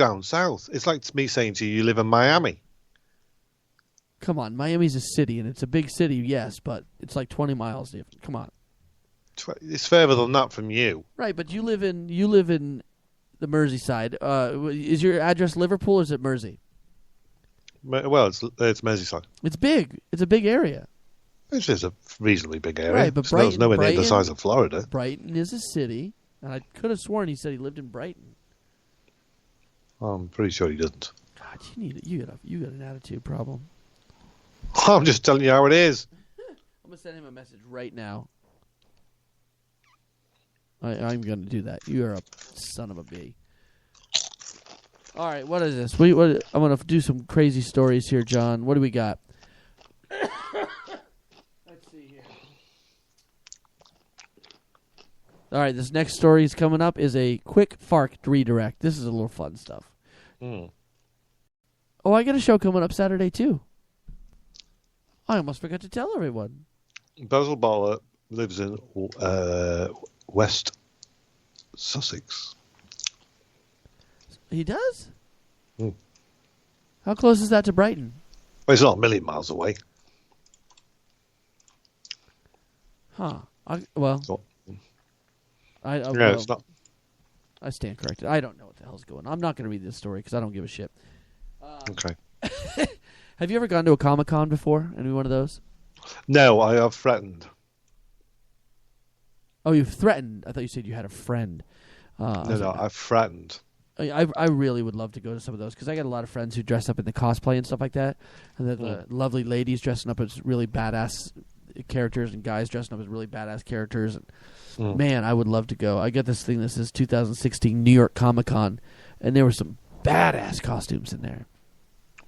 down south. It's like me saying to you, you live in Miami. Come on, Miami's a city, and it's a big city, yes, but it's like 20 miles different. Come on. It's further than that from you. Right, but you live in the Merseyside. Is your address Liverpool or is it Mersey? Well, it's Merseyside. It's big. It's a big area. It is a reasonably big area. Right, but It's nowhere near the size of Florida. Brighton is a city, and I could have sworn he said he lived in Brighton. I'm pretty sure he doesn't. God, you got an attitude problem. I'm just telling you how it is. I'm gonna send him a message right now. I'm gonna do that. You are a son of a bee. All right, what is this? I'm gonna do some crazy stories here, John. What do we got? Let's see here. All right, this next story is coming up is a quick FARC redirect. This is a little fun stuff. Oh, I got a show coming up Saturday too. I almost forgot to tell everyone. Basil Butler lives in West Sussex. He does? How close is that to Brighton? Well, it's not a million miles away. Huh. It's not. I stand corrected. I don't know what the hell's going on. I'm not going to read this story because I don't give a shit. Okay. Have you ever gone to a Comic-Con before? Any one of those? No, I have threatened. Oh, you've threatened. I thought you said you had a friend. No, I've threatened. I really would love to go to some of those because I got a lot of friends who dress up in the cosplay and stuff like that. And then the lovely ladies dressing up as really badass characters and guys dressing up as really badass characters. And man, I would love to go. I got this thing that says 2016 New York Comic-Con, and there were some badass costumes in there.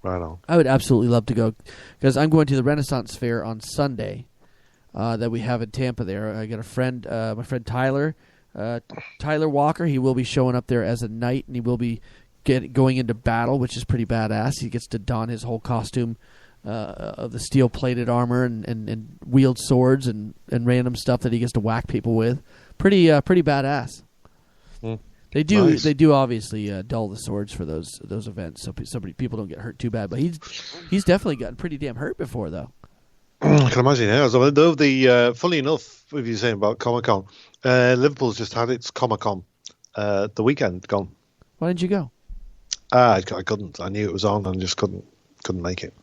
Right on. I would absolutely love to go because I'm going to the Renaissance Fair on Sunday that we have in Tampa there. I got a friend, my friend Tyler Walker. He will be showing up there as a knight, and he will be going into battle, which is pretty badass. He gets to don his whole costume of the steel-plated armor and wield swords and random stuff that he gets to whack people with. Pretty badass. They do obviously dull the swords for those events, so people don't get hurt too bad. But he's definitely gotten pretty damn hurt before, though. I can imagine he has. Funny enough, if you're saying about Comic-Con, Liverpool's just had its Comic-Con the weekend gone. Why didn't you go? I couldn't. I knew it was on and just couldn't make it.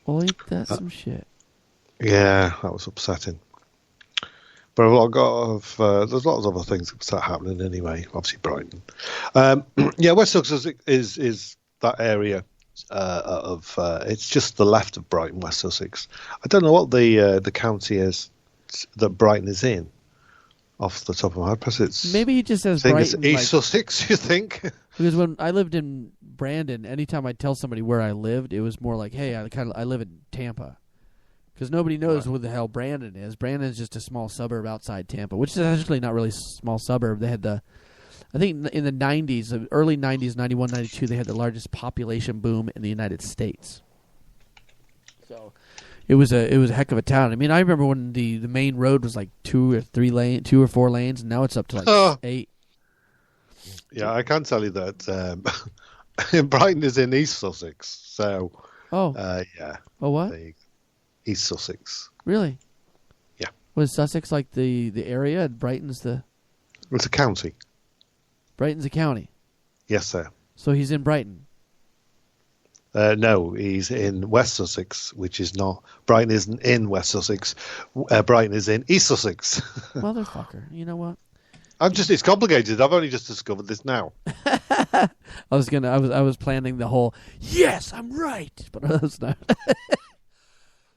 Well, ain't that some shit? Yeah, that was upsetting. But there's lots of other things that start happening anyway. Obviously, Brighton. West Sussex is that area it's just the left of Brighton, West Sussex. I don't know what the county is that Brighton is in, off the top of my head. Perhaps it's maybe he just says Brighton. It's East Sussex, you think? Because when I lived in Brandon, anytime I tell somebody where I lived, it was more like, "Hey, I live in Tampa." Because nobody knows who the hell Brandon is. Brandon is just a small suburb outside Tampa, which is actually not really a small suburb. They had I think in the 90s, the early 90s, 91, 92, they had the largest population boom in the United States. So it was a heck of a town. I mean, I remember when the main road was like 2 or 4 lanes, and now it's up to like 8. Yeah, I can tell you that Brighton is in East Sussex. So, yeah. Oh, what? East Sussex. Really? Yeah. Was Sussex like the area, and Brighton's the... It's a county. Brighton's a county? Yes, sir. So he's in Brighton? No, he's in West Sussex, which is not... Brighton isn't in West Sussex. Brighton is in East Sussex. Motherfucker. You know what? It's complicated. I've only just discovered this now. I was planning the whole, yes, I'm right. But I was not.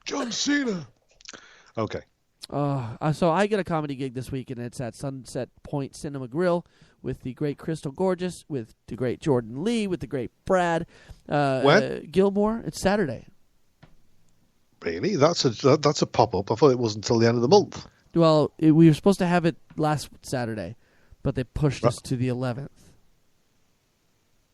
John Cena. Okay. So I get a comedy gig this week, and it's at Sunset Point Cinema Grill with the great Crystal Gorgeous, with the great Jordan Lee, with the great Brad Gilmore. It's Saturday. Really? That's a pop-up. I thought it wasn't until the end of the month. Well, we were supposed to have it last Saturday, but they pushed us to the 11th.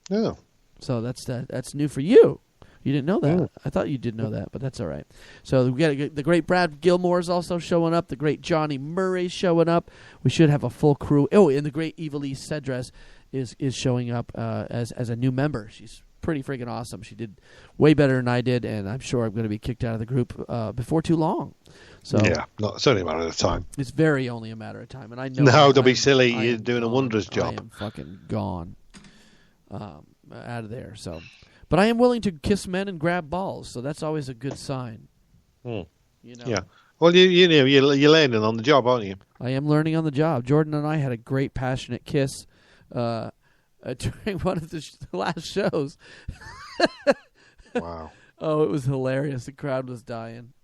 Yeah. So that's new for you. You didn't know that? I thought you did know that, but that's all right. So we got the great Brad Gilmore's also showing up. The great Johnny Murray's showing up. We should have a full crew. Oh, and the great Evilise Cedras is showing up as a new member. She's pretty freaking awesome. She did way better than I did, and I'm sure I'm going to be kicked out of the group before too long. So yeah, it's only a matter of time. It's very only a matter of time, and I know. No, don't be silly. You're doing a wondrous job. I am fucking gone out of there. So, but I am willing to kiss men and grab balls, so that's always a good sign. You know. Yeah. Well, you're learning on the job, aren't you? I am learning on the job. Jordan and I had a great passionate kiss during one of the last shows. Wow. Oh, it was hilarious. The crowd was dying.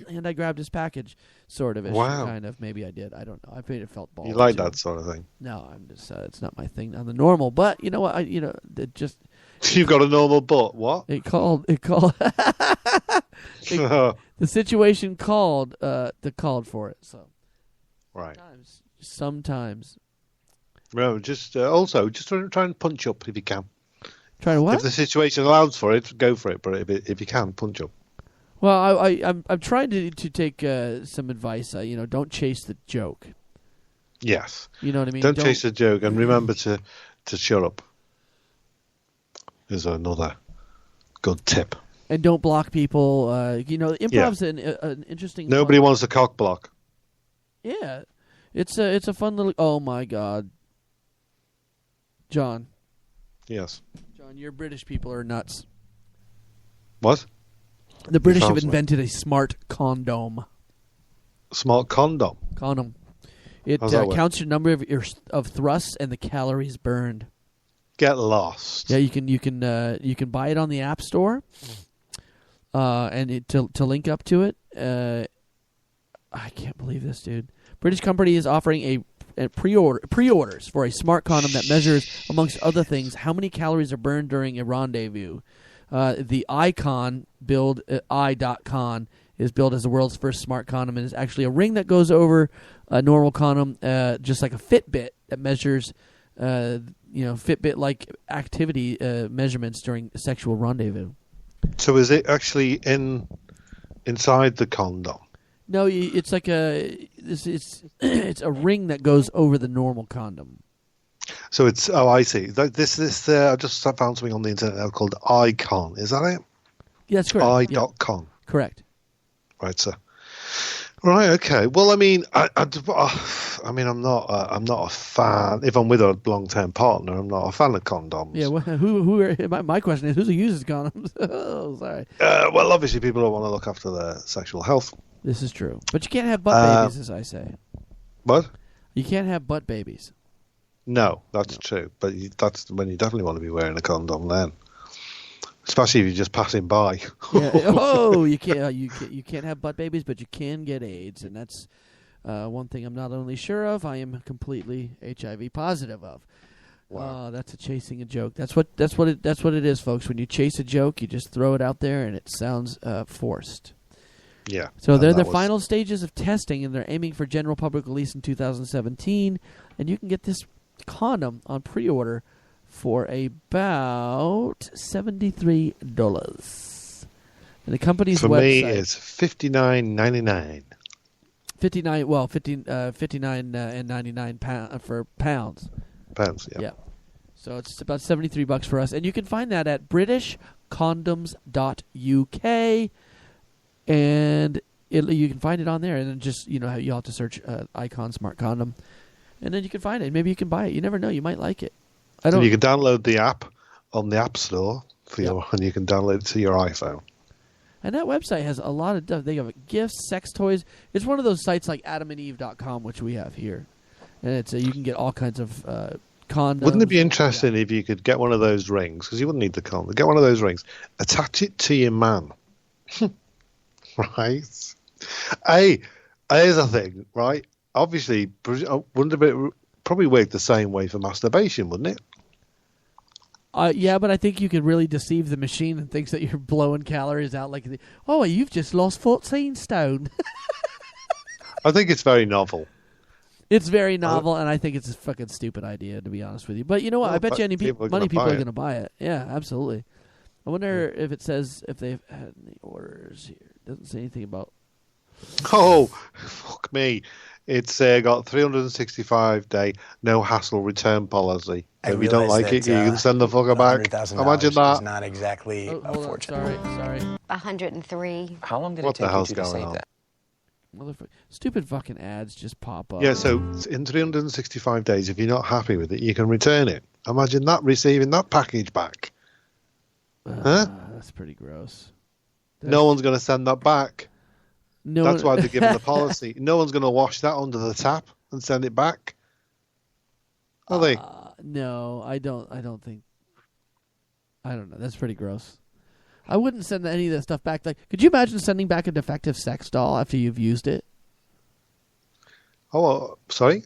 And I grabbed his package, sort of. Wow. Kind of. Maybe I did. I don't know. I made it felt ballsy. You like that sort of thing? No, I'm just. It's not my thing on the normal. But you know what? It just. You've got a normal butt. What? It called. The situation called for it. So. Right. Sometimes. No, just also just try and punch up if you can. Try to what? If the situation allows for it, go for it. But if you can, punch up. Well, I'm trying to take some advice. Don't chase the joke. Yes. You know what I mean? Don't chase the joke, and remember to shut up. Is another good tip. And don't block people. Improv's an interesting. Nobody wants a cock block. Yeah, it's a fun little. Oh my God, John. Yes. John, your British people are nuts. What? The British have invented a smart condom. Smart condom? Condom. It counts your number of thrusts and the calories burned. Get lost. Yeah, you can buy it on the App Store, and to link up to it. I can't believe this, dude. British company is offering a pre-orders for a smart condom that measures, amongst other things, how many calories are burned during a rendezvous. The Icon build, i.con, is built as the world's first smart condom, and is actually a ring that goes over a normal condom, just like a Fitbit that measures, Fitbit-like activity measurements during sexual rendezvous. So is it actually inside the condom? No, it's like it's a ring that goes over the normal condom. So it's I see. This I just found something on the internet now called Icon. Is that it? Yeah, that's correct. I.com. Yeah. Correct. Right, sir. Right. Okay. Well, I mean, I'm not a fan. If I'm with a long-term partner, I'm not a fan of condoms. Yeah. Well, my question is, who uses condoms? Oh, sorry. Well, obviously, people don't want to look after their sexual health. This is true, but you can't have butt babies, as I say. What? You can't have butt babies. No, that's true. But that's when you definitely want to be wearing a condom then, especially if you're just passing by. Yeah. Oh, you can't have butt babies, but you can get AIDS, and that's one thing I'm not only sure of. I am completely HIV positive of. Wow, that's chasing a joke. That's what it is, folks. When you chase a joke, you just throw it out there, and it sounds forced. Yeah. So they're in the final stages of testing, and they're aiming for general public release in 2017. And you can get this condom on pre-order for about $73. And the company's for website. me, it's $59.99. 59 and 99 for pounds. Pounds, yeah. Yeah. So it's about $73 for us, and you can find that at BritishCondoms.uk. And you can find it on there, and then just you'll have to search Icon Smart Condom, and then you can find it. Maybe you can buy it. You never know; you might like it. So you can download the app on the App Store and you can download it to your iPhone. And that website has a lot of stuff. They have gifts, sex toys. It's one of those sites like AdamandEve.com, which we have here, and it's you can get all kinds of condoms. Wouldn't it be interesting if you could get one of those rings? Because you wouldn't need the condom. Get one of those rings, attach it to your man. Right. Hey, here's the thing, right? Obviously, wouldn't it probably work the same way for masturbation, wouldn't it? Yeah, but I think you could really deceive the machine and thinks that you're blowing calories out like, you've just lost 14 stone. I think it's very novel. It's very novel, and I think it's a fucking stupid idea, to be honest with you. But you know what? I bet you money people are going to buy it. Yeah, absolutely. I wonder if it says if they've had any orders here. It doesn't say anything about. Oh, fuck me. It's got 365-day no hassle return policy. I If you don't realize like it, that, you can send the fucker back. $100,000 Imagine that. is not exactly Oh, a hold on. fortune. Sorry. 103. How long did What it the take you hell's two to going save on? that? Stupid fucking ads just pop up. Yeah, so in 365 days, if you're not happy with it, you can return it. Imagine that, receiving that package back. Huh? That's pretty gross. No one's going to send that back. No, That's why they're giving the policy. No one's going to wash that under the tap and send it back. Are they? No, I don't think. I don't know. That's pretty gross. I wouldn't send any of that stuff back. Like, could you imagine sending back a defective sex doll after you've used it? Oh, sorry?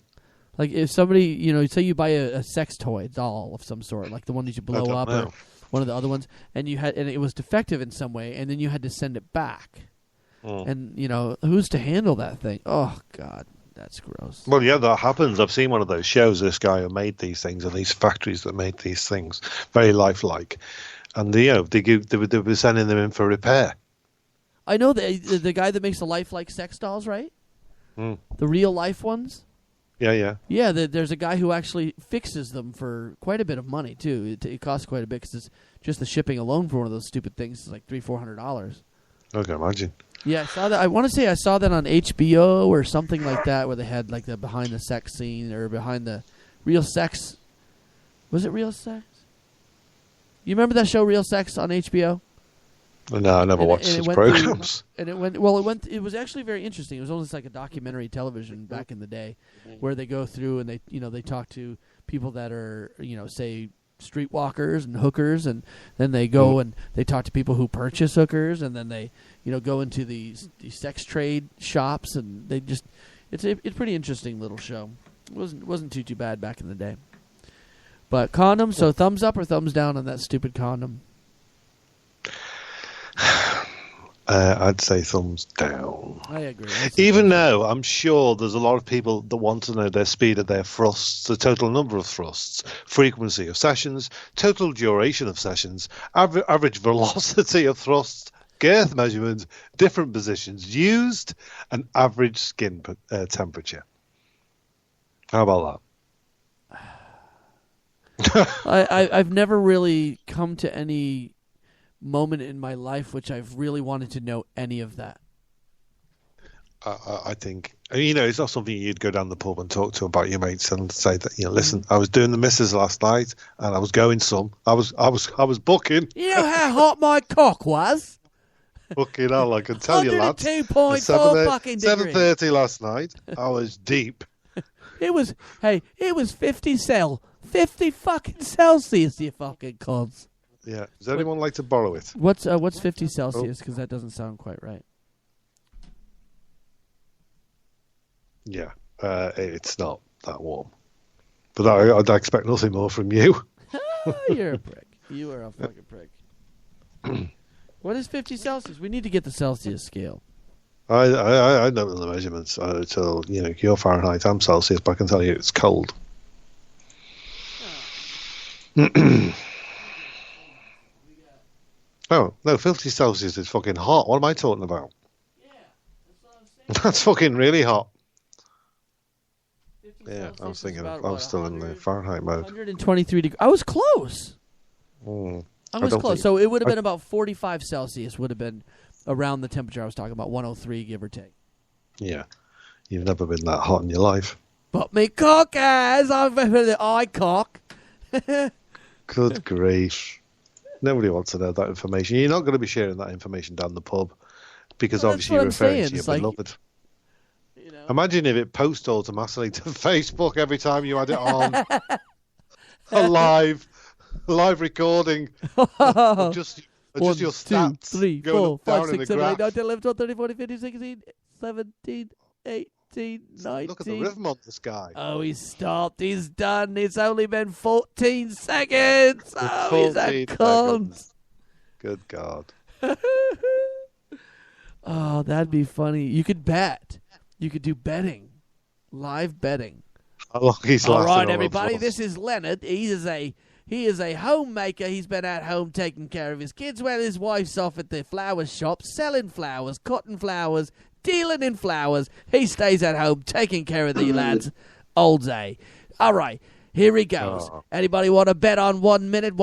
Like, if somebody, say you buy a sex toy doll of some sort, like the one that you blow up or one of the other ones, and it was defective in some way, and then you had to send it back. And, who's to handle that thing? Oh, God, that's gross. Well, yeah, that happens. I've seen one of those shows, this guy who made these things, and these factories that made these things, very lifelike. And, they were sending them in for repair. I know the guy that makes the lifelike sex dolls, right? The real life ones? Yeah. Yeah, there's a guy who actually fixes them for quite a bit of money, too. It costs quite a bit because just the shipping alone for one of those stupid things is like $300-400. I can imagine. Yeah, I saw that. I want to say I saw that on HBO or something like that, where they had like the behind the sex scene or behind the real sex. Was it Real Sex? You remember that show, Real Sex, on HBO? No, I never watched such programs. It was actually very interesting. It was almost like a documentary television back in the day, where they go through and they talk to people that are say streetwalkers and hookers, and then they go and they talk to people who purchase hookers, and then they go into these sex trade shops, and they just it's a pretty interesting little show. It wasn't too bad back in the day. But condoms, so thumbs up or thumbs down on that stupid condom? I'd say thumbs down. I agree. Even though I'm sure there's a lot of people that want to know their speed of their thrusts, the total number of thrusts, frequency of sessions, total duration of sessions, average velocity of thrusts, girth measurements, different positions used, and average skin temperature. How about that? I've never really come to any moment in my life which I've really wanted to know any of that. I think it's not something you'd go down the pub and talk to about your mates and say that listen, I was doing the misses last night and I was going some. I was booking. You know how hot my cock was? Fucking hell, I can tell you, lads. 102.4 fucking degrees. 7:30 last night. I was deep. It was 50 fucking Celsius, you fucking cons. Yeah. Does anyone like to borrow it? What's 50 Celsius? Because that doesn't sound quite right. Yeah. It's not that warm. But I'd expect nothing more from you. You're a prick. You are a fucking prick. What is 50 Celsius? We need to get the Celsius scale. I don't know the measurements until you're Fahrenheit. I'm Celsius, but I can tell you it's cold. Oh, no, 50 Celsius is fucking hot. What am I talking about? Yeah, that's what I'm saying. That's fucking really hot. 50 Yeah, Celsius I was thinking is about, I was still in the Fahrenheit mode. 123 degrees. I was close. Mm. I was close. So it would have been about 45 Celsius would have been around the temperature I was talking about, 103, give or take. Yeah. You've never been that hot in your life. But me cock has. I've heard the eye cock. Good grief. Nobody wants to know that information. You're not going to be sharing that information down the pub because obviously you're referring to your beloved. Imagine if it posts automatically to Facebook every time you had it on. A live recording of just your stats. 2, 3, going 4, up, down 5, in 6, the 7, 8, graph. 9, 10, 11, 12, 13, 14, 15, 16, 17, 18, 19. Look at the rhythm on this guy. Oh, he's stopped. He's done. It's only been 14 seconds. Oh, he's a 14 cunt. seconds. Good God. Oh, that'd be funny. You could bet. You could do betting. Live betting. How long he's All lasted right, on the everybody. floor. This is Leonard. He He is a homemaker. He's been at home taking care of his kids while his wife's off at the flower shop selling flowers, cutting flowers, dealing in flowers. He stays at home taking care of the lads all day. All right, here he goes. Anybody want to bet on 1 minute?